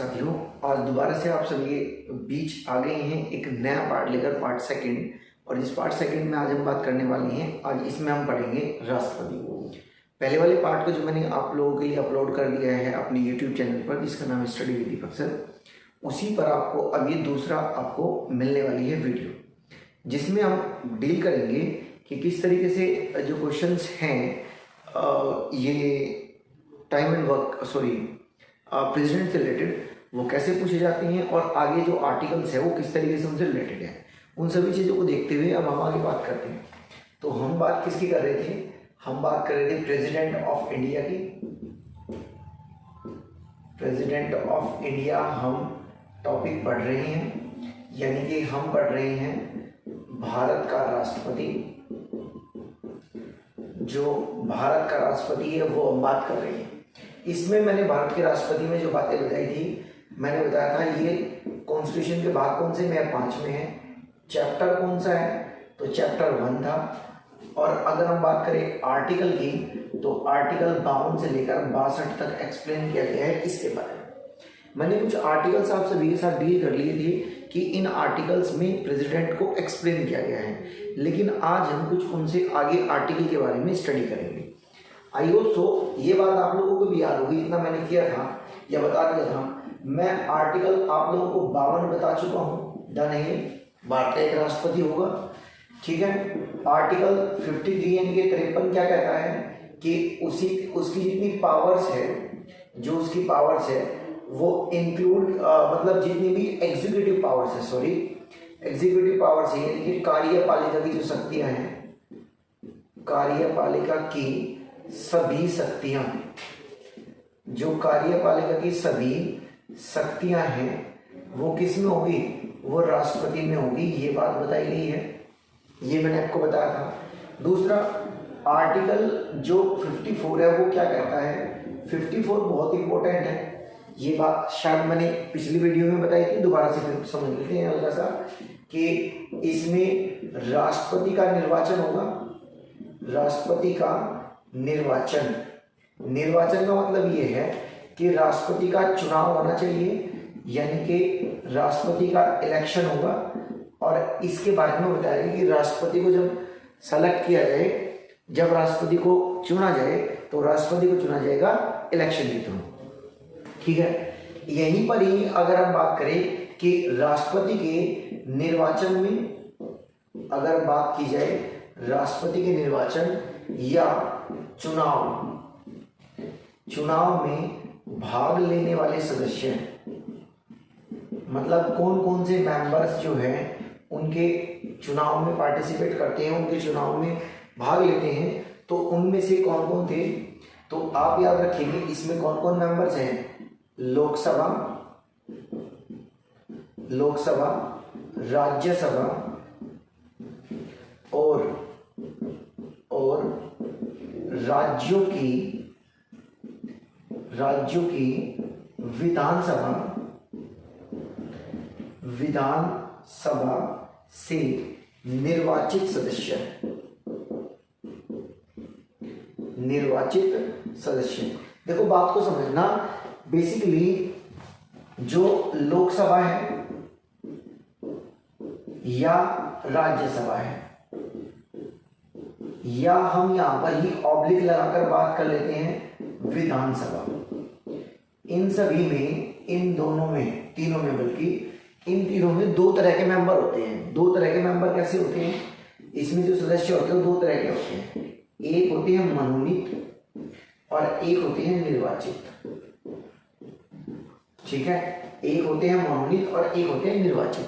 साथियों, आज दोबारा से आप सभी के बीच आ गए हैं एक नया पार्ट लेकर, पार्ट सेकंड। और इस पार्ट सेकंड में आज हम बात करने वाले हैं, आज इसमें हम पढ़ेंगे राष्ट्रपति। पहले वाले पार्ट को जो मैंने आप लोगों के लिए अपलोड कर दिया है अपने यूट्यूब चैनल पर, जिसका नाम है स्टडी विद दीपक सर, उसी पर आपको अब ये दूसरा आपको मिलने वाली है वीडियो, जिसमें हम डील करेंगे कि किस तरीके से जो क्वेश्चंस हैं ये टाइम एंड वर्क प्रेसिडेंट से रिलेटेड वो कैसे पूछे जाते हैं, और आगे जो आर्टिकल्स है वो किस तरीके से उनसे रिलेटेड है। उन सभी चीज़ों को देखते हुए अब हम आगे बात करते हैं। तो हम बात किसकी कर रहे थे? हम बात कर रहे थे प्रेसिडेंट ऑफ इंडिया की। प्रेसिडेंट ऑफ इंडिया हम टॉपिक पढ़ रहे हैं, यानी कि हम पढ़ रहे हैं भारत का राष्ट्रपति। जो भारत का राष्ट्रपति है वो हम बात कर रहे हैं। इसमें मैंने भारत के राष्ट्रपति में जो बातें बताई थी, मैंने बताया था ये कॉन्स्टिट्यूशन के भाग कौन से में 5 में है, चैप्टर कौन सा है, तो चैप्टर 1 था। और अगर हम बात करें आर्टिकल की, तो आर्टिकल 52 से लेकर 62 तक एक्सप्लेन किया गया है इसके बारे में। मैंने कुछ आर्टिकल्स आप सभी के साथ डील कर लिए थे कि इन आर्टिकल्स में प्रेसिडेंट को एक्सप्लेन किया गया है, लेकिन आज हम कुछ उनसे आगे आर्टिकल के बारे में स्टडी करेंगे। आई होप सो ये बात आप लोगों को भी याद होगी, इतना मैंने किया था या बता दिया था। मैं आर्टिकल आप लोगों को 52 बता चुका हूँ, डन है। भारत का एक राष्ट्रपति होगा, ठीक है। आर्टिकल 53 यानी कि 53 क्या कहता है कि उसकी जितनी पावर्स है, जो उसकी पावर्स है वो इंक्लूड मतलब जितनी भी एग्जीक्यूटिव पावर्स है, एग्जीक्यूटिव पावर्स है, यानी कि कार्यपालिका की जो शक्तियां हैं, कार्यपालिका की सभी शक्तियां, जो कार्यपालिका की सभी शक्तियां हैं वो किस में होगी? वो राष्ट्रपति में होगी। ये बात बताई गई है, ये मैंने आपको बताया था। दूसरा आर्टिकल जो 54 है वो क्या कहता है? 54 बहुत इंपॉर्टेंट है। ये बात शायद मैंने पिछली वीडियो में बताई थी, दोबारा से फिर समझ लेते हैं हल्का सा, कि इसमें राष्ट्रपति का निर्वाचन होगा। राष्ट्रपति का निर्वाचन, निर्वाचन का मतलब ये है कि राष्ट्रपति का चुनाव होना चाहिए, यानी कि राष्ट्रपति का इलेक्शन होगा। और इसके बारे में बताया कि राष्ट्रपति को जब सेलेक्ट किया जाए, जब राष्ट्रपति को चुना जाए, तो राष्ट्रपति को चुना जाएगा इलेक्शन के थ्रू, ठीक है। यहीं पर ही अगर हम बात करें कि राष्ट्रपति के निर्वाचन में अगर बात की जाए, राष्ट्रपति के निर्वाचन या चुनाव में भाग लेने वाले सदस्य, मतलब कौन कौन से मेंबर्स जो हैं उनके चुनाव में पार्टिसिपेट करते हैं, उनके चुनाव में भाग लेते हैं, तो उनमें से कौन कौन थे? तो आप याद रखेंगे इसमें कौन कौन मेंबर्स हैं? लोकसभा, राज्यसभा और राज्यों की विधानसभा से निर्वाचित सदस्य। देखो बात को समझना, बेसिकली जो लोकसभा है या राज्यसभा है, या हम यहां पर ही ऑब्लिक लगाकर बात कर लेते हैं विधानसभा, इन सभी में, इन दोनों में, तीनों में, बल्कि इन तीनों में 2 तरह के मेंबर होते हैं। 2 तरह के मेंबर कैसे होते हैं? इसमें जो सदस्य होते हैं 2 तरह के होते हैं। एक होते हैं मनोनीत और एक होते हैं निर्वाचित, ठीक है। एक होते हैं मनोनीत और एक होते हैं निर्वाचित।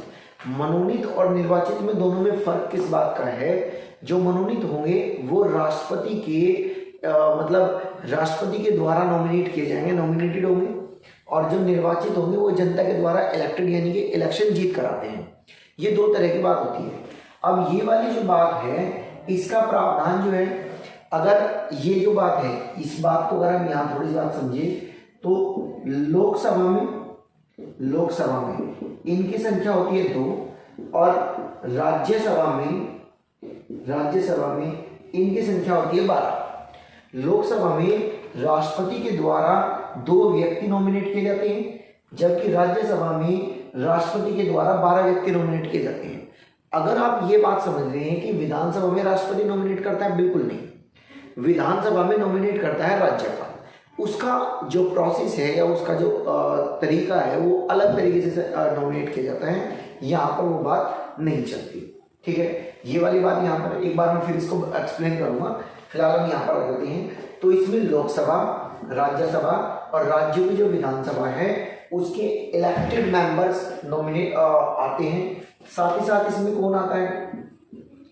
मनोनीत और निर्वाचित में दोनों में फर्क किस बात का है? जो मनोनीत होंगे वो राष्ट्रपति के मतलब राष्ट्रपति के द्वारा नॉमिनेट किए जाएंगे, नॉमिनेटेड होंगे, और जो निर्वाचित होंगे वो जनता के द्वारा इलेक्टेड, यानी कि इलेक्शन जीत कर आते हैं। ये 2 तरह की बात होती है। अब ये वाली जो बात है, इसका प्रावधान जो है, अगर ये जो बात है, इस बात को अगर हम यहाँ थोड़ी सी बात समझे, तो लोकसभा में इनकी संख्या होती है 2, और राज्यसभा में इनकी संख्या होती है 12। लोकसभा में राष्ट्रपति के द्वारा 2 व्यक्ति नॉमिनेट किए जाते हैं, जबकि राज्यसभा में राष्ट्रपति के द्वारा 12 व्यक्ति नॉमिनेट किए जाते हैं। अगर आप ये बात समझ रहे हैं कि विधानसभा में राष्ट्रपति नॉमिनेट करता है, बिल्कुल नहीं। विधानसभा में नॉमिनेट करता है राज्यपाल। उसका जो प्रोसेस है या उसका जो तरीका है वो अलग तरीके से नॉमिनेट किया जाता है। यहाँ पर वो बात नहीं चलती, ठीक है। ये वाली बात यहाँ पर एक बार मैं फिर इसको एक्सप्लेन करूंगा, फिलहाल हम यहाँ पर आ जाते हैं। तो इसमें लोकसभा, राज्यसभा और राज्यों की जो विधानसभा है उसके इलेक्टेड मेंबर्स नॉमिनेट आते हैं। साथ ही साथ इसमें कौन आता है,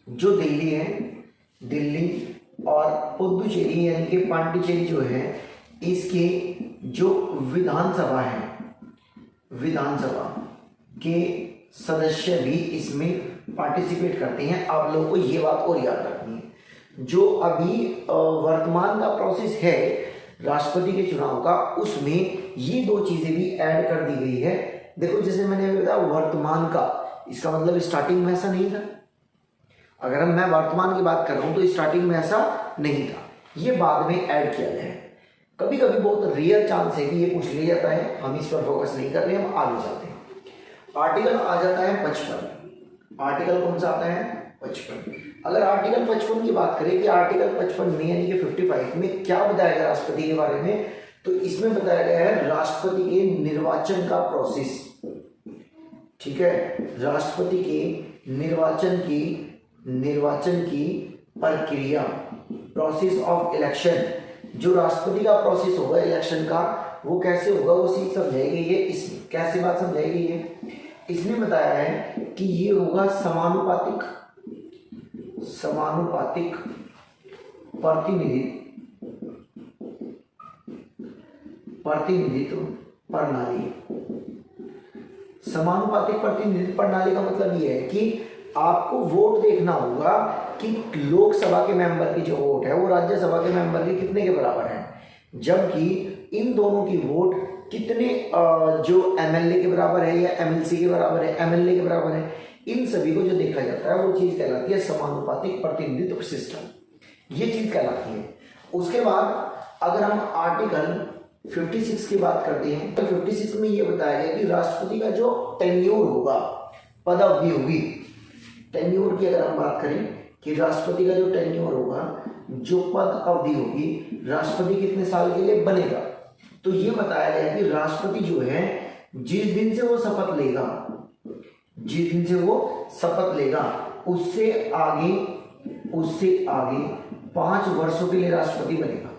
जो दिल्ली है, दिल्ली और पुदुचेरी यानी कि पांडिचेरी जो है, इसके जो विधानसभा है, विधानसभा के सदस्य भी इसमें पार्टिसिपेट करते हैं। आप लोगों को ये बात और याद रखनी है, जो अभी वर्तमान का प्रोसेस है राष्ट्रपति के चुनाव का, उसमें ये दो चीजें भी ऐड कर दी गई है। देखो जैसे मैंने बताया वर्तमान का, इसका मतलब स्टार्टिंग में ऐसा नहीं था। अगर मैं वर्तमान की बात कर रहा हूं तो स्टार्टिंग में ऐसा नहीं था, ये बाद में ऐड किया गया है। कभी कभी बहुत रियल चांस है कि ये पूछ लिया जाता है, हम इस पर फोकस नहीं कर रहे, हम आगे जाते हैं। आर्टिकल आ जाता है 55। आर्टिकल कौन सा आता है, 55। अगर आर्टिकल 55 की बात करें कि आर्टिकल 55 में यानी कि 55 में क्या बताया गया राष्ट्रपति के बारे में, तो इसमें बताया गया है राष्ट्रपति के निर्वाचन का प्रोसेस, ठीक है। राष्ट्रपति के निर्वाचन की प्रक्रिया, प्रोसेस ऑफ इलेक्शन, जो राष्ट्रपति का प्रोसेस होगा इलेक्शन का वो कैसे होगा वो चीज समझाई गई है। इसमें कैसे बात समझाई गई है, इसमें बताया है कि ये होगा समानुपातिक प्रतिनिधित्व प्रणाली। समानुपातिक प्रतिनिधित्व प्रणाली का मतलब ये है कि आपको वोट देखना होगा कि लोकसभा के मेंबर की जो वोट है वो राज्यसभा के मेंबर के कितने के बराबर है, जबकि इन दोनों की वोट कितने जो एमएलए के बराबर है या एमएलसी के बराबर है, एमएलए के बराबर है, इन सभी को जो देखा जाता है वो चीज कहलाती है समानुपातिक प्रतिनिधित्व सिस्टम, ये चीज कहलाती है। उसके बाद अगर हम आर्टिकल 56 की बात करते हैं तो 56 में ये बताया गया कि राष्ट्रपति का जो टेन्योर होगा, पदावधि होगी, टेन्योर की अगर हम बात करें कि राष्ट्रपति का जो टेन्योर होगा, जो पद अवधि होगी, राष्ट्रपति कितने साल के लिए बनेगा, तो ये बताया गया कि राष्ट्रपति जो है जिस दिन से वो शपथ लेगा उससे आगे 5 वर्षों के लिए राष्ट्रपति बनेगा,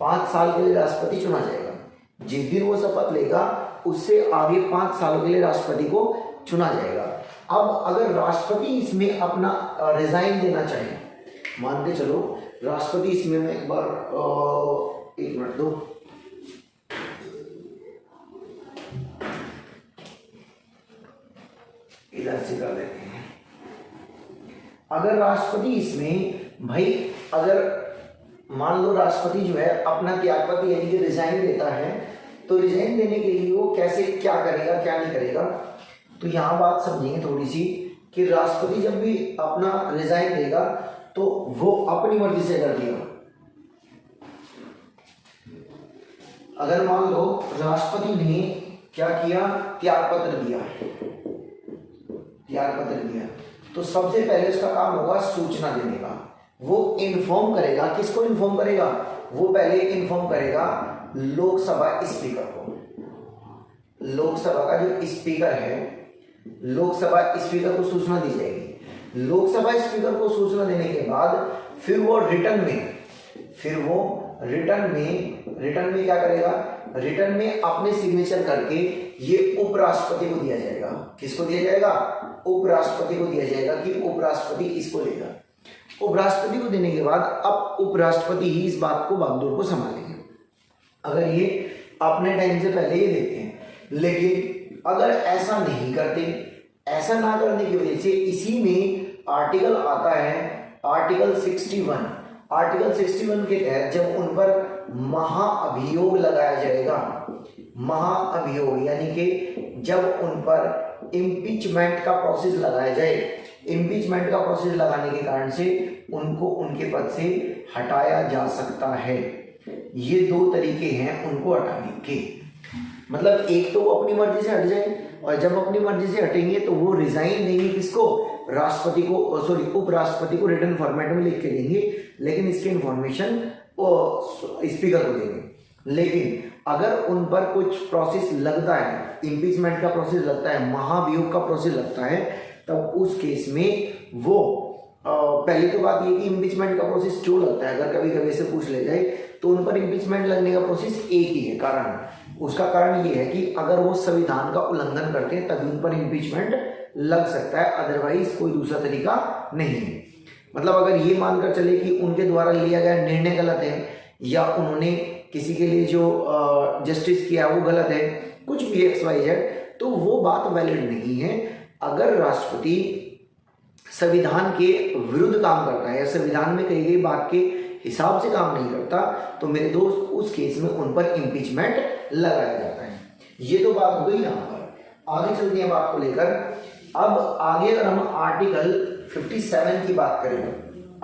5 साल के लिए राष्ट्रपति चुना जाएगा। जिस दिन वो शपथ लेगा उससे आगे 5 सालों के लिए राष्ट्रपति को चुना जाएगा। अब अगर राष्ट्रपति इसमें अपना रिजाइन देना चाहे, मान के चलो राष्ट्रपति इसमें मैं एक बार 1 मिनट दो, इधर से कर देते हैं। अगर राष्ट्रपति इसमें भाई, अगर मान लो राष्ट्रपति जो है अपना त्यागपत्र यानी कि रिजाइन देता है, तो रिजाइन देने के लिए वो कैसे क्या करेगा क्या नहीं करेगा, तो यहाँ बात समझेंगे थोड़ी सी कि राष्ट्रपति जब भी अपना रिजाइन देगा तो वो अपनी मर्जी से कर दिया। अगर मान लो राष्ट्रपति ने क्या किया, त्यागपत्र दिया, तो सबसे पहले उसका काम होगा सूचना देने का। वो इन्फॉर्म करेगा, किसको इन्फॉर्म करेगा, वो पहले इन्फॉर्म करेगा लोकसभा स्पीकर को। लोकसभा का जो स्पीकर है, लोकसभा स्पीकर को सूचना दी जाएगी। लोकसभा स्पीकर को सूचना देने के बाद फिर वो रिटर्न में क्या करेगा, रिटर्न में अपने सिग्नेचर करके ये उपराष्ट्रपति को दिया जाएगा। किसको दिया जाएगा, उपराष्ट्रपति को दिया जाएगा कि उपराष्ट्रपति इसको लेगा। उपराष्ट्रपति को देने के बाद अब उपराष्ट्रपति ही इस बात को बागडोर को संभालेंगे, अगर ये अपने टाइम से पहले ये देते हैं। लेकिन अगर ऐसा नहीं करते, ऐसा ना करने की वजह से इसी में आर्टिकल आता है आर्टिकल 61। आर्टिकल 61 के तहत जब उन पर महाअभियोग लगाया जाएगा, महाअभियोग यानी कि जब उन पर इम्पीचमेंट का प्रोसेस लगाया जाए, इम्पीचमेंट का प्रोसेस लगाने के कारण से उनको उनके पद से हटाया जा सकता है। ये 2 तरीके हैं उनको हटाने के। मतलब एक तो वो अपनी मर्जी से हट जाए, और जब अपनी मर्जी से हटेंगे तो वो रिजाइन देंगे किसको, राष्ट्रपति को, सॉरी उपराष्ट्रपति को रिटर्न फॉर्मेट में लिख के देंगे, लेकिन इसकी इंफॉर्मेशन स्पीकर को देंगे। लेकिन अगर उन पर कुछ प्रोसेस लगता है, इम्पीचमेंट का प्रोसेस लगता है, महाभियोग का प्रोसेस लगता है, तब उस केस में वो पहली तो बात ये कि इम्पीचमेंट का प्रोसेस क्यों लगता है, अगर कभी कभी से पूछ ले जाए तो उन पर इम्पीचमेंट लगने का प्रोसेस एक ही है कारण। उसका कारण ये है कि अगर वो संविधान का उल्लंघन करते हैं तभी उन पर इम्पीचमेंट लग सकता है, अदरवाइज कोई दूसरा तरीका नहीं है। मतलब अगर ये मानकर चले कि उनके द्वारा लिया गया निर्णय गलत है, या उन्होंने किसी के लिए जो जस्टिस किया वो गलत है, कुछ भी XYZ, तो वो बात वैलिड नहीं है। अगर राष्ट्रपति संविधान के विरुद्ध काम करता है या संविधान में कही गई बात के हिसाब से काम नहीं करता, तो मेरे दोस्त उस केस में उन पर इम्पीचमेंट लगाया जाता है। ये तो बात हो गई यहाँ पर। आगे चलते हैं बात को लेकर। अब आगे अगर हम आर्टिकल 57 की बात करें,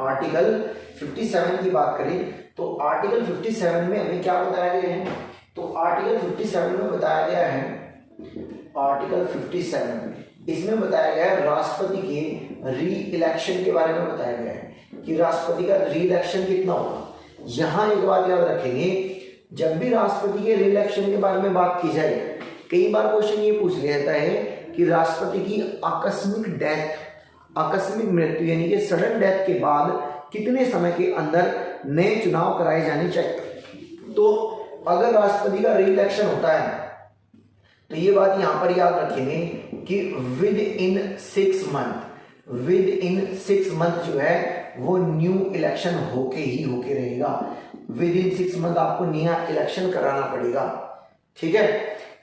आर्टिकल 57 की बात करें तो आर्टिकल 57 में हमें क्या बताया गया है, तो आर्टिकल 57 में बताया गया है, आर्टिकल 57 इसमें बताया गया है राष्ट्रपति के री इलेक्शन के बारे में बताया गया है कि राष्ट्रपति का री इलेक्शन कितना होगा। यहां एक बात याद रखेंगे, जब भी राष्ट्रपति के री इलेक्शन के बारे में बात की जाए, कई बार क्वेश्चन ये पूछ लिया जाता है कि राष्ट्रपति की आकस्मिक डेथ, आकस्मिक मृत्यु यानी कि सडन डेथ के बाद कितने समय के अंदर नए चुनाव कराए जाने चाहिए। तो अगर राष्ट्रपति का री इलेक्शन होता है तो ये बात यहां पर याद रखेंगे कि with in 6 month, with in 6 month जो है वो न्यू इलेक्शन होके रहेगा। विद इन 6 मंथ आपको नया इलेक्शन कराना पड़ेगा, ठीक है।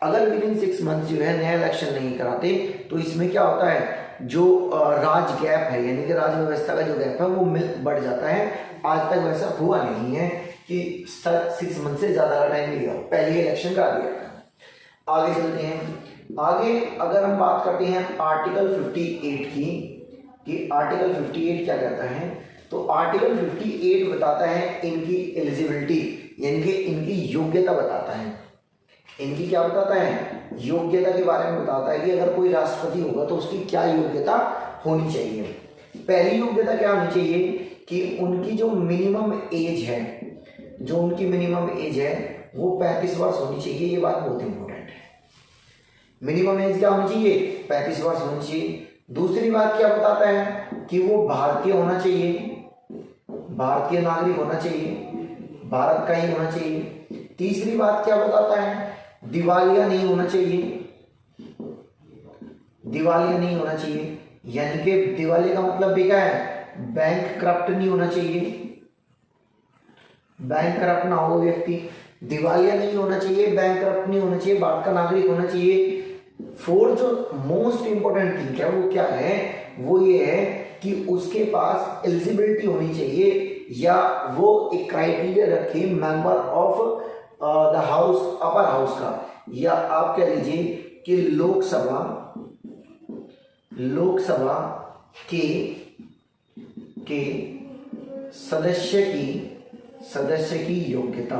अगर विद इन 6 मंथ जो है नया इलेक्शन नहीं कराते तो इसमें क्या होता है, जो राज गैप है यानी कि राज व्यवस्था का जो गैप है वो बढ़ जाता है। आज तक वैसा हुआ नहीं है कि 6 मंथ से ज्यादा का टाइम लिया, पहले इलेक्शन करा दिया। आगे चलते हैं। आगे अगर हम बात करते हैं आर्टिकल 58 की, कि आर्टिकल 58 क्या कहता है, तो आर्टिकल 58 बताता है इनकी एलिजिबिलिटी यानी कि इनकी योग्यता बताता है। इनकी क्या बताता है, योग्यता के बारे में बताता है कि अगर कोई राष्ट्रपति होगा तो उसकी क्या योग्यता होनी चाहिए। पहली योग्यता क्या होनी चाहिए कि उनकी जो मिनिमम एज है, जो उनकी मिनिमम एज है वो 35 वर्ष होनी चाहिए। ये बात बहुत इंपॉर्टेंट है। मिनिमम एज क्या होनी चाहिए, 35 वर्ष होनी चाहिए। दूसरी बात क्या बताता है कि वो भारतीय होना चाहिए, भारतीय नागरिक होना चाहिए, भारत का ही होना चाहिए। तीसरी बात क्या बताता है, दिवालिया नहीं होना चाहिए, दिवालिया नहीं होना चाहिए यानी कि दिवालिया का मतलब भी क्या है, बैंक करप्ट नहीं होना चाहिए, बैंक करप्ट ना हो व्यक्ति, दिवालिया नहीं होना चाहिए, बैंक करप्ट नहीं होना चाहिए, भारत का नागरिक होना चाहिए। फोर्थ जो मोस्ट इंपोर्टेंट थिंग है वो क्या है, वो ये है कि उसके पास एलिजिबिलिटी होनी चाहिए या वो एक क्राइटेरिया रखे member of the house, upper house का, या आप कह लीजिए कि लोकसभा के सदस्य की योग्यता।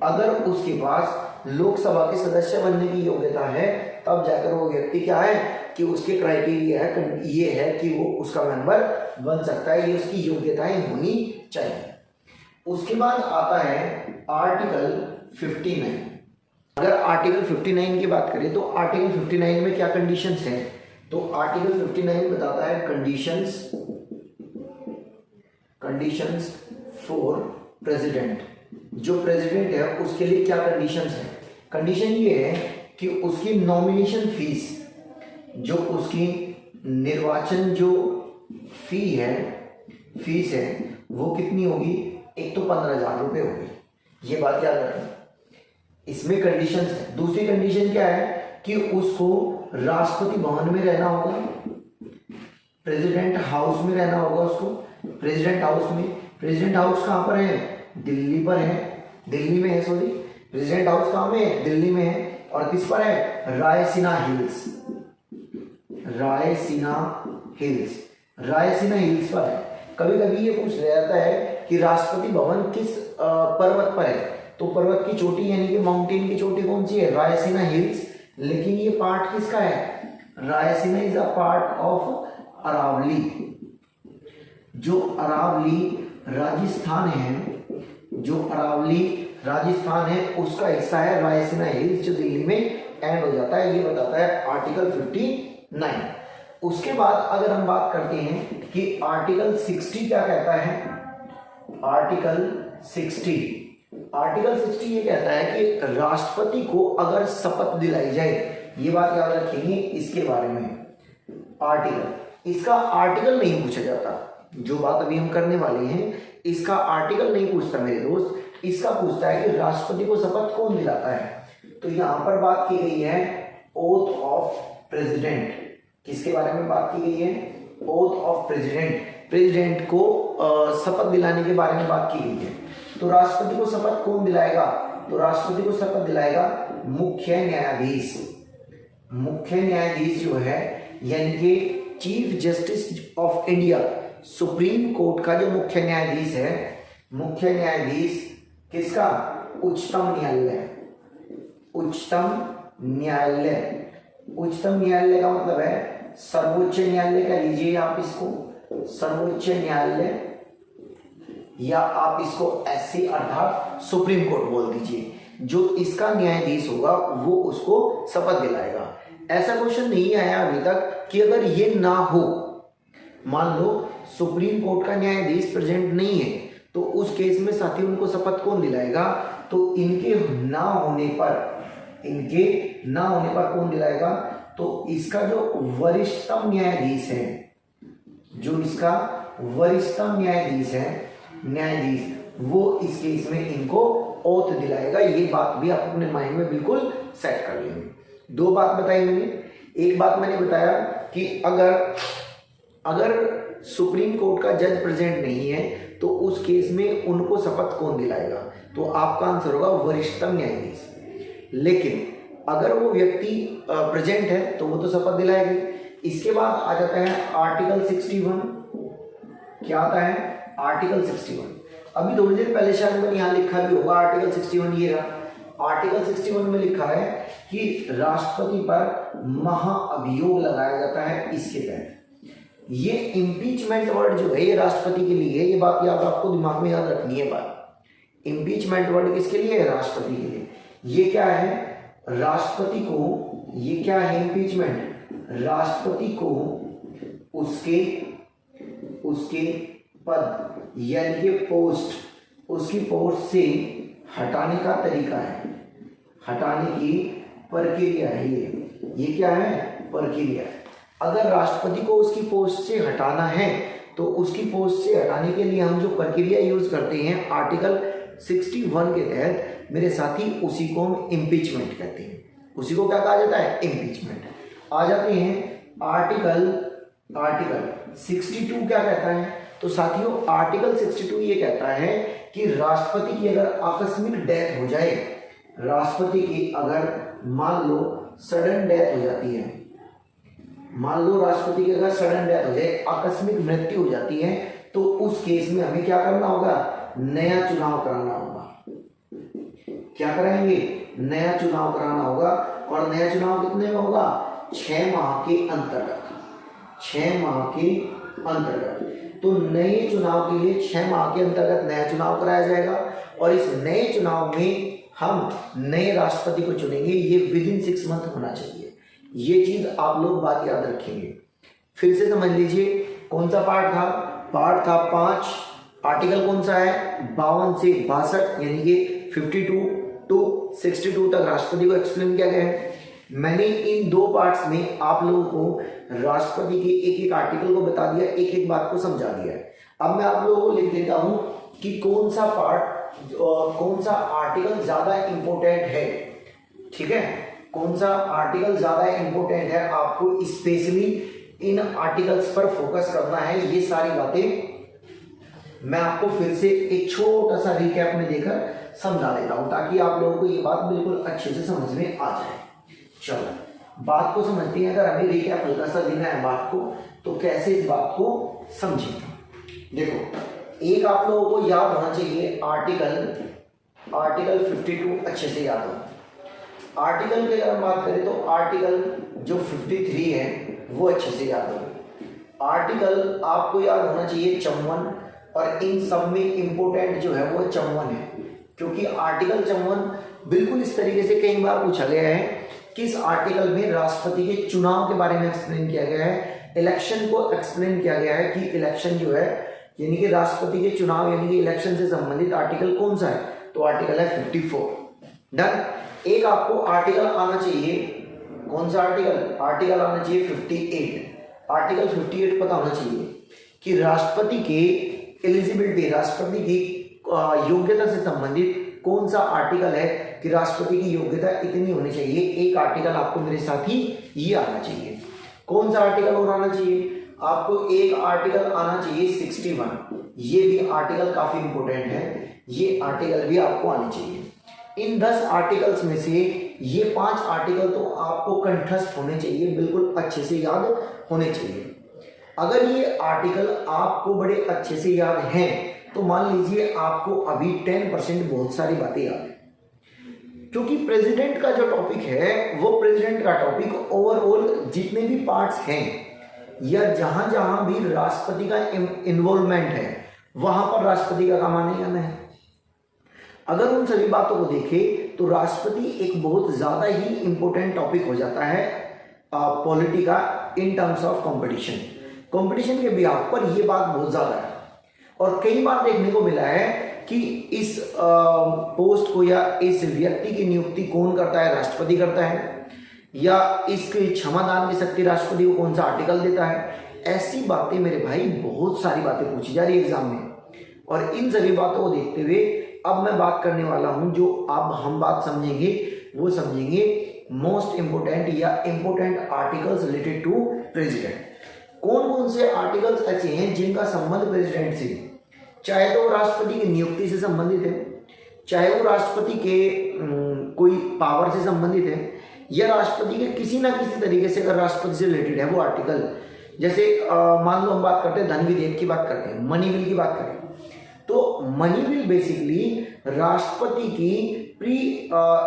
अगर उसके पास लोकसभा के सदस्य बनने की योग्यता है तब जाकर वो व्यक्ति क्या है कि उसके क्राइटेरिया है, ये है कि वो उसका मेंबर बन सकता है, ये उसकी योग्यताएं होनी चाहिए। उसके बाद आता है आर्टिकल 59। अगर आर्टिकल 59 की बात करें तो आर्टिकल 59 में क्या कंडीशंस हैं, तो आर्टिकल 59 बताता है कंडीशंस फॉर प्रेसिडेंट। जो प्रेसिडेंट है उसके लिए क्या कंडीशंस है। कंडीशन ये है कि उसकी नॉमिनेशन फीस, जो उसकी निर्वाचन जो फीस है वो कितनी होगी, एक तो 15,000 रुपये होगी। ये बात याद रखें, इसमें कंडीशंस है। दूसरी कंडीशन क्या है कि उसको राष्ट्रपति भवन में रहना होगा, प्रेसिडेंट हाउस में रहना होगा उसको, प्रेसिडेंट हाउस कहाँ पर है, दिल्ली पर है, दिल्ली में है, सॉरी प्रेसिडेंट हाउस कहाँ में है, दिल्ली में है। और किस पर है, रायसीना हिल्स पर है। कभी कभी ये पूछ लिया जाता है कि राष्ट्रपति भवन किस पर्वत पर है, तो पर्वत की चोटी यानी कि माउंटेन की चोटी कौन सी है? रायसीना हिल्स। लेकिन ये पार्ट किसका है? Raisina is a part of Aravalli. जो अरावली राजस्थान है, जो अरावली राजस्थान है उसका हिस्सा है रायसीना हिल्स, जो दिल्ली में एंड हो जाता है। ये बताता है आर्टिकल 59। उसके बाद अगर हम बात करते हैं कि आर्टिकल 60 क्या कहता है? आर्टिकल 60 ये कहता है कि राष्ट्रपति को अगर शपथ दिलाई जाए, ये बात याद रखेंगे इसके बारे में। आर्टिकल, इसका आर्टिकल नहीं पूछा जाता, जो बात अभी हम करने वाले हैं इसका आर्टिकल नहीं पूछता मेरे दोस्त, इसका पूछता है कि राष्ट्रपति को शपथ कौन दिलाता है। तो यहां पर बात की गई है ओथ ऑफ प्रेसिडेंट। किसके बारे में बात की गई है? Oath of president. प्रेसिडेंट को शपथ दिलाने के बारे में बात की गई है। तो राष्ट्रपति को शपथ कौन दिलाएगा? तो राष्ट्रपति को शपथ दिलाएगा मुख्य न्यायाधीश। मुख्य न्यायाधीश जो है यानी कि chief justice of India, supreme court का जो मुख्य न्यायाधीश है, मुख्य न्यायाधीश किसका? उच्चतम न्यायालय। उच्चतम न्यायालय, उच्चतम न्यायालय का मतलब है सर्वोच्च न्यायालय कह लीजिए आप इसको, सर्वोच्च न्यायालय, या आप इसको एससी अर्थात सुप्रीम कोर्ट बोल दीजिए। जो इसका न्यायाधीश होगा वो उसको शपथ दिलाएगा। ऐसा क्वेश्चन नहीं आया अभी तक कि अगर ये ना हो, मान लो सुप्रीम कोर्ट का न्यायाधीश प्रेजेंट नहीं है, तो उस केस में साथी उनको शपथ कौन दिलाएगा? तो इनके ना होने पर, इनके ना होने पर कौन दिलाएगा? तो इसका जो वरिष्ठतम न्यायाधीश है, जो इसका वरिष्ठतम न्यायाधीश है, न्यायाधीश, वो इस केस में इनको ओथ दिलाएगा। ये बात भी आप अपने माइंड में बिल्कुल सेट कर लेंगे। दो बात बताई मैंने। एक बात मैंने बताया कि अगर सुप्रीम कोर्ट का जज प्रेजेंट नहीं है तो उस केस में उनको शपथ कौन दिलाएगा? तो आपका आंसर होगा वरिष्ठतम न्यायाधीश। लेकिन अगर वो व्यक्ति प्रेजेंट है तो वो तो शपथ दिलाएगी। इसके बाद आ जाता है आर्टिकल 61। क्या आता है? आर्टिकल 61। अभी थोड़ी देर पहले शायद मैंने यहाँ लिखा भी होगा आर्टिकल 61, ये रहा। आर्टिकल 61 में लिखा है कि राष्ट्रपति पर महाअभियोग लगाया जाता है इसके तहत। ये इम्पीचमेंट वर्ड जो है ये राष्ट्रपति के लिए है। ये बात याद आपको दिमाग में याद रखनी है बात। इम्पीचमेंट वर्ड किसके लिए है? राष्ट्रपति के लिए। ये क्या है? राष्ट्रपति को, ये क्या है इम्पीचमेंट? राष्ट्रपति को उसके पद यानी कि पोस्ट, उसकी पोस्ट से हटाने का तरीका है, हटाने की प्रक्रिया है ये क्या है? प्रक्रिया। अगर राष्ट्रपति को उसकी पोस्ट से हटाना है तो उसकी पोस्ट से हटाने के लिए हम जो प्रक्रिया यूज करते हैं आर्टिकल 61 के तहत मेरे साथी, उसी को हम इम्पीचमेंट कहते हैं। उसी को क्या कहा जाता है? इम्पीचमेंट। आ जाते हैं आर्टिकल 62 क्या कहता है? तो साथियों आर्टिकल 62 ये कहता है कि राष्ट्रपति की अगर आकस्मिक डेथ हो जाए, राष्ट्रपति की अगर मान लो सडन डेथ हो जाती है, मान लो राष्ट्रपति की अगर सडन डेथ हो जाए, आकस्मिक मृत्यु हो जाती है, तो उस केस में हमें क्या करना होगा? नया चुनाव कराना होगा। क्या कराएंगे? नया चुनाव कराना होगा। और नया चुनाव कितने में होगा? 6 माह के अंतर्गत। 6 माह के अंतर्गत। तो नए चुनाव के लिए 6 माह के अंतर्गत नया चुनाव कराया जाएगा और इस नए चुनाव में हम नए राष्ट्रपति को चुनेंगे। ये विदिन 6 मंथ होना चाहिए। ये चीज आप लोग बात याद रखेंगे। फिर से समझ लीजिए कौन सा पार्ट था? पार्ट था 5। आर्टिकल कौन सा है? 52 से 62 यानी कि 52 टू 62 तक राष्ट्रपति को एक्सप्लेन किया गया है। मैंने इन 2 पार्ट्स में आप लोगों को राष्ट्रपति के एक एक आर्टिकल को बता दिया, एक एक बात को समझा दिया है। अब मैं आप लोगों को लिख देता हूं कि कौन सा पार्ट, कौन सा आर्टिकल ज्यादा इंपॉर्टेंट है। ठीक है, कौन सा आर्टिकल ज्यादा इंपॉर्टेंट है, आपको स्पेशली इन आर्टिकल्स पर फोकस करना है। ये सारी बातें मैं आपको फिर से एक छोटा सा रिकैप में देकर समझा देता हूं ताकि आप लोगों को ये बात बिल्कुल अच्छे से समझ में आ जाए। चलो बात को समझते हैं। अगर हमें रिकैप हल्का सा देना है बात को, तो कैसे इस बात को समझें। देखो, एक आप लोगों को याद होना चाहिए आर्टिकल 52 अच्छे से याद हो। आर्टिकल की अगर हम बात करें तो आर्टिकल जो 53 है वो अच्छे से याद हो। आर्टिकल आपको याद होना चाहिए 54, और इन सब में इंपोर्टेंट जो है वो 54 है, क्योंकि आर्टिकल 54 बिल्कुल इस तरीके से कई बार पूछा गया है कि इस आर्टिकल में राष्ट्रपति के चुनाव के बारे में एक्सप्लेन किया गया है, इलेक्शन को एक्सप्लेन किया गया है कि इलेक्शन जो है यानी कि राष्ट्रपति के चुनाव यानी कि इलेक्शन से संबंधित आर्टिकल कौन सा है, तो आर्टिकल है 54। डन। एक आपको आर्टिकल आना चाहिए, कौन सा आर्टिकल? आर्टिकल आना चाहिए 58। आर्टिकल 58 पता होना चाहिए कि राष्ट्रपति के एलिजिबिलिटी, राष्ट्रपति की योग्यता से संबंधित कौन सा आर्टिकल है कि राष्ट्रपति की योग्यता इतनी होनी चाहिए। एक आर्टिकल आपको मेरे साथ ही ये आना चाहिए। कौन सा आर्टिकल और आना चाहिए? आपको एक आर्टिकल आना चाहिए 61। ये भी आर्टिकल काफी इंपोर्टेंट है, ये आर्टिकल भी आपको आने चाहिए। इन 10 आर्टिकल्स में से ये 5 आर्टिकल तो आपको कंठस्थ होने चाहिए, बिल्कुल अच्छे से याद होने चाहिए। अगर ये आर्टिकल आपको बड़े अच्छे से याद हैं तो मान लीजिए आपको अभी 10% बहुत सारी बातें याद है, क्योंकि प्रेसिडेंट का जो टॉपिक है वो प्रेसिडेंट का टॉपिक ओवरऑल जितने भी पार्ट्स हैं या जहां जहां भी राष्ट्रपति का इन्वॉल्वमेंट है वहां पर राष्ट्रपति का काम आने आना है। अगर उन सभी बातों को देखें तो राष्ट्रपति एक बहुत ज्यादा ही इंपॉर्टेंट टॉपिक हो जाता है पॉलिटी का इन टर्म्स ऑफ कंपटीशन के बिहाफ पर ये बात बहुत ज्यादा है। और कई बार देखने को मिला है कि इस पोस्ट को या इस व्यक्ति की नियुक्ति कौन करता है? राष्ट्रपति करता है। या इसके क्षमादान की शक्ति राष्ट्रपति को कौन सा आर्टिकल देता है? ऐसी बातें मेरे भाई बहुत सारी बातें पूछी जा रही है एग्जाम में, और इन सभी बातों को देखते हुए अब मैं बात करने वाला हूं जो अब हम बात समझेंगे वो समझेंगे मोस्ट इंपोर्टेंट या important articles related to president. कौन कौन से आर्टिकल्स ऐसे हैं जिनका संबंध प्रेसिडेंट से, चाहे तो राष्ट्रपति की नियुक्ति से संबंधित है, चाहे वो राष्ट्रपति के कोई पावर से संबंधित है, या राष्ट्रपति के किसी ना किसी तरीके से अगर राष्ट्रपति से रिलेटेड है वो आर्टिकल। जैसे मान लो हम बात करते हैं धन विधेयक की बात करते हैं, मनी बिल की बात करें, तो मनी बिल बेसिकली राष्ट्रपति की प्री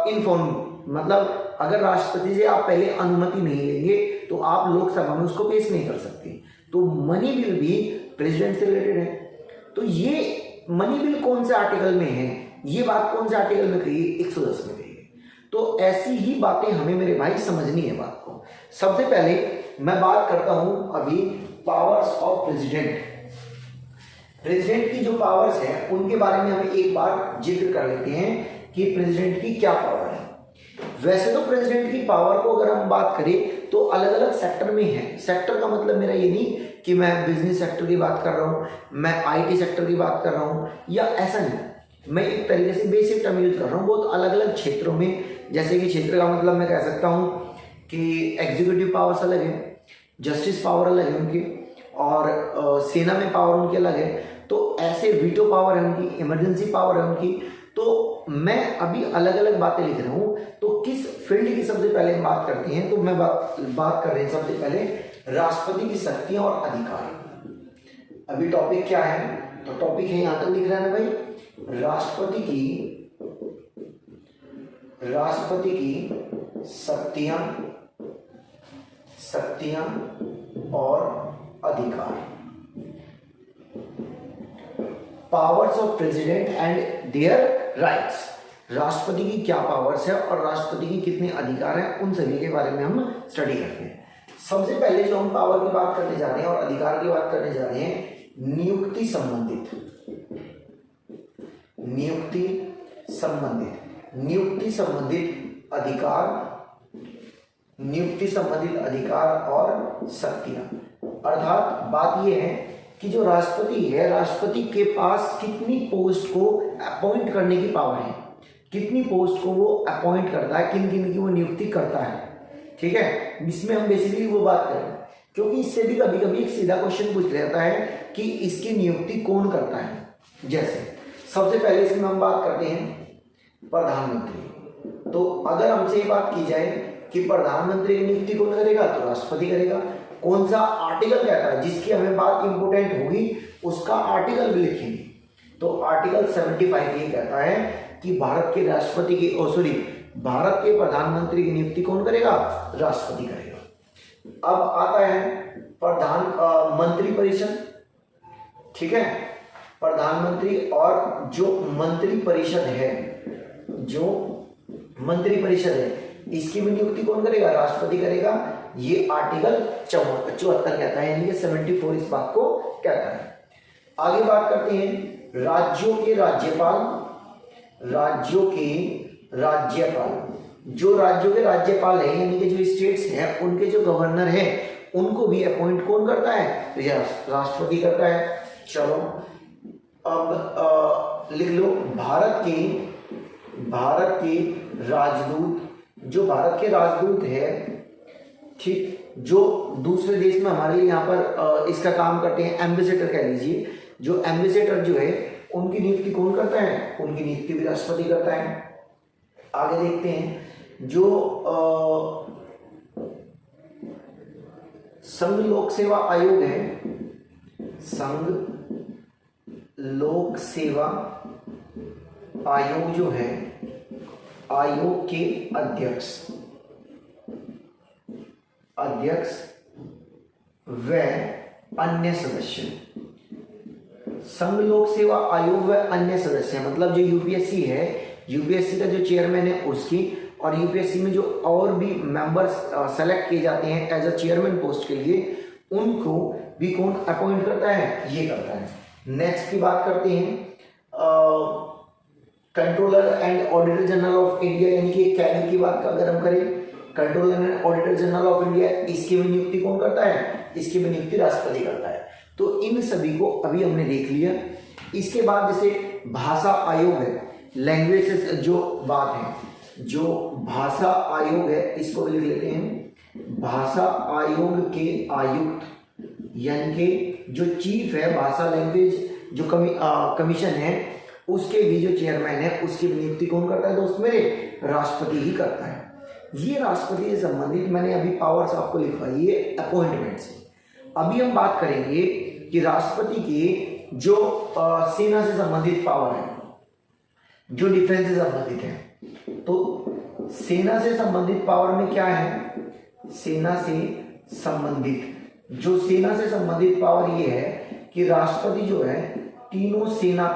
इन्फॉर्म, मतलब अगर राष्ट्रपति से आप पहले अनुमति नहीं लेंगे तो आप लोकसभा में उसको पेश नहीं कर सकते। तो मनी बिल भी प्रेसिडेंट से रिलेटेड है। तो ये मनी बिल कौन से आर्टिकल में है, ये बात कौन से आर्टिकल में कही है? 110 में कही है। तो ऐसी ही बातें हमें मेरे भाई समझनी है बात को। सबसे पहले मैं बात करता हूं अभी पावर्स ऑफ प्रेसिडेंट। प्रेसिडेंट की जो पावर्स हैं उनके बारे में हम एक बार जिक्र कर लेते हैं कि प्रेसिडेंट की क्या पावर है। वैसे तो प्रेसिडेंट की पावर को अगर हम बात करें तो अलग अलग सेक्टर में है। सेक्टर का मतलब मेरा ये नहीं कि मैं बिजनेस सेक्टर की बात कर रहा हूँ, मैं आईटी सेक्टर की बात कर रहा हूँ, या ऐसा नहीं, मैं एक तरीके से बेसिक टर्म यूज कर रहा हूँ। बहुत अलग अलग क्षेत्रों में, जैसे कि क्षेत्र का मतलब मैं कह सकता हूँ कि एग्जीक्यूटिव पावर्स अलग है, जस्टिस पावर अलग है उनकी, और सेना में पावर उनकी अलग है। तो ऐसे वीटो पावर है उनकी, इमरजेंसी पावर है उनकी। तो मैं अभी अलग अलग बातें लिख रहा हूँ। तो किस फील्ड की सबसे पहले बात करते हैं, तो मैं बात कर रहे हैं सबसे पहले राष्ट्रपति की शक्तियां और अधिकार। अभी टॉपिक क्या है, तो टॉपिक है यहां तक लिख रहा है ना भाई, राष्ट्रपति की शक्तियां और अधिकार। Powers of president and their rights. राष्ट्रपति की क्या पावर्स है और राष्ट्रपति की कितने अधिकार हैं, उन सभी के बारे में हम स्टडी करते हैं। सबसे पहले जो हम पावर की बात करने जा रहे हैं और अधिकार की बात करने जा रहे हैं, नियुक्ति संबंधित अधिकार और शक्तियां। अर्थात बात यह है कि जो राष्ट्रपति है, राष्ट्रपति के पास कितनी पोस्ट को अपॉइंट करने की पावर है, कितनी पोस्ट को वो अपॉइंट करता है, किन किन की वो नियुक्ति करता है। ठीक है, इसमें हम बेसिकली वो बात करें, क्योंकि इससे भी कभी कभी एक सीधा क्वेश्चन पूछ लेता है कि इसकी नियुक्ति कौन करता है। जैसे सबसे पहले इसमें हम बात करते हैं प्रधानमंत्री। तो अगर हमसे ये बात की जाए कि प्रधानमंत्री की नियुक्ति कौन करेगा, तो राष्ट्रपति करेगा। कौन सा आर्टिकल कहता है, जिसकी हमें बात इंपोर्टेंट होगी उसका आर्टिकल भी लिखेंगे। तो आर्टिकल 75 ये कहता है कि भारत के राष्ट्रपति की भारत के प्रधानमंत्री की नियुक्ति कौन करेगा? राष्ट्रपति करेगा। अब आता है मंत्री परिषद, ठीक है। प्रधानमंत्री और जो मंत्री परिषद है, इसकी भी नियुक्ति कौन करेगा? राष्ट्रपति करेगा। ये आर्टिकल 74 कहता है, यानी कि 74 इस बात को कहता है। आगे बात करते हैं राज्यों के राज्यपाल। जो राज्यों के राज्यपाल है, यानी कि जो स्टेट्स हैं उनके जो गवर्नर हैं उनको भी अपॉइंट कौन करता है? तो राष्ट्रपति करता है। चलो अब लिख लो भारत के राजदूत, जो भारत के राजदूत है, ठीक, जो दूसरे देश में हमारे यहाँ पर इसका काम करते हैं, एम्बेसडर कह लीजिए, जो एम्बेसडर जो है उनकी नियुक्ति कौन करता है? उनकी नियुक्ति भी राष्ट्रपति करता है। आगे देखते हैं जो संघ लोक सेवा आयोग है, संघ लोक सेवा आयोग जो है, आयोग के अध्यक्ष व अन्य सदस्य। संघ लोक सेवा आयोग व अन्य सदस्य मतलब जो यूपीएससी है, यूपीएससी का जो चेयरमैन है उसकी, और यूपीएससी में जो और भी मेंबर्स सेलेक्ट किए जाते हैं एज अ चेयरमैन पोस्ट के लिए, उनको भी कौन अपॉइंट करता है? ये करता है। नेक्स्ट की बात करते हैं controller and auditor general of India, यानी कि कैबिनेट की बात अगर हम करें, controller and auditor general of India, इसकी भी नियुक्ति कौन करता है? इसकी भी नियुक्ति राष्ट्रपति करता है। तो इन सभी को अभी हमने देख लिया। इसके बाद जैसे भाषा आयोग है, लैंग्वेज जो बात है, जो भाषा आयोग है, इसको भी लिख लेते हैं। भाषा आयोग के आयुक्त, यानी कि जो चीफ है भाषा लैंग्वेज जो कमीशन है, उसके भी जो चेयरमैन है उसकी नियुक्ति कौन करता है दोस्त मेरे? राष्ट्रपति ही करता है। ये राष्ट्रपति से संबंधित मैंने अभी पावर्स आपको लिखवाई है अपॉइंटमेंट से। अभी हम बात करेंगे कि राष्ट्रपति की जो सेना से संबंधित पावर है, जो डिफेंस से संबंधित है, तो सेना से संबंधित पावर में क्या है? सेना से संबंधित पावर ये है कि राष्ट्रपति जो है तीनों सेना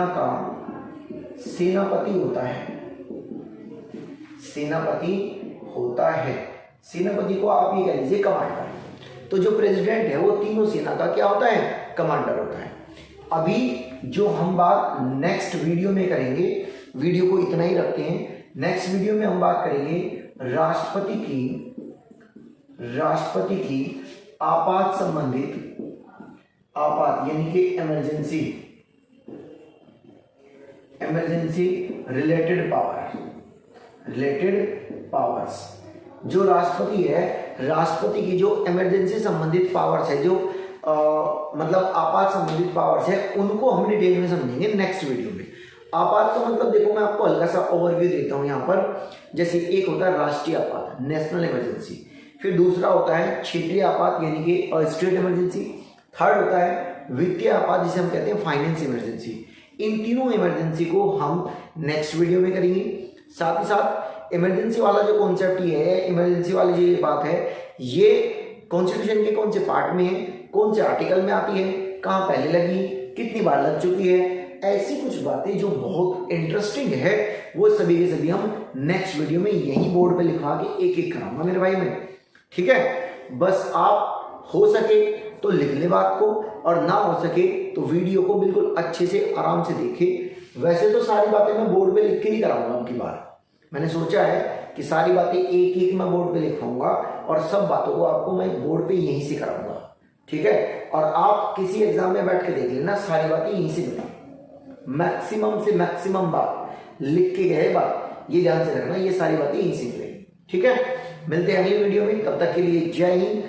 का सेनापति होता है। सेनापति को आप ये कह लीजिए कमांडर। तो जो प्रेसिडेंट है वो तीनों सेना का क्या होता है? कमांडर होता है। अभी जो हम बात नेक्स्ट वीडियो में करेंगे, वीडियो को इतना ही रखते हैं, नेक्स्ट वीडियो में हम बात करेंगे राष्ट्रपति की आपात यानी कि इमरजेंसी रिलेटेड पावर्स। जो राष्ट्रपति है, राष्ट्रपति की जो इमरजेंसी संबंधित पावर्स है, जो मतलब आपात संबंधित पावर्स है, उनको हम डिटेल में समझेंगे नेक्स्ट वीडियो में। आपात का मतलब देखो, मैं आपको हल्का सा ओवरव्यू देता हूं यहाँ पर। जैसे एक होता है राष्ट्रीय आपात, नेशनल इमरजेंसी, फिर दूसरा होता है क्षेत्रीय आपात यानी कि स्टेट इमरजेंसी, थर्ड होता है वित्तीय आपात जिसे हम कहते हैं फाइनेंस इमरजेंसी। इन तीनों इमरजेंसी को हम नेक्स्ट वीडियो में करेंगे। साथ ही साथ इमरजेंसी वाला जो कॉन्सेप्ट ये है, इमरजेंसी वाली जो ये बात है, ये कॉन्स्टिट्यूशन के कौन से पार्ट में है, कौन से आर्टिकल में आती है, कहाँ पहले लगी, कितनी बार लग चुकी है, ऐसी कुछ बातें जो बहुत इंटरेस्टिंग है, वो सभी के सभी हम नेक्स्ट वीडियो में यही बोर्ड पे लिखवा के एक एक कराऊंगा मेरे भाई में। ठीक है, बस आप हो सके तो लिख ले बात को, और ना हो सके तो वीडियो को बिल्कुल अच्छे से आराम से देखें। वैसे तो सारी बातें मैं बोर्ड पे लिख के ही कराऊंगा अब की बार। मैंने सोचा है कि सारी बातें एक एक मैं बोर्ड पे लिखवाऊंगा और सब बातों को आपको मैं बोर्ड पे यहीं से कराऊंगा। ठीक है, और आप किसी एग्जाम में बैठ के देख लेना, सारी बातें यहीं से मिलेंगी। मैक्सिमम से मैक्सिमम बात लिख के गए बात, ये ध्यान से रखना, ये सारी बातें यहीं से मिलेंगी। ठीक है, मिलते हैं अगली वीडियो में, तब तक के लिए जय हिंद।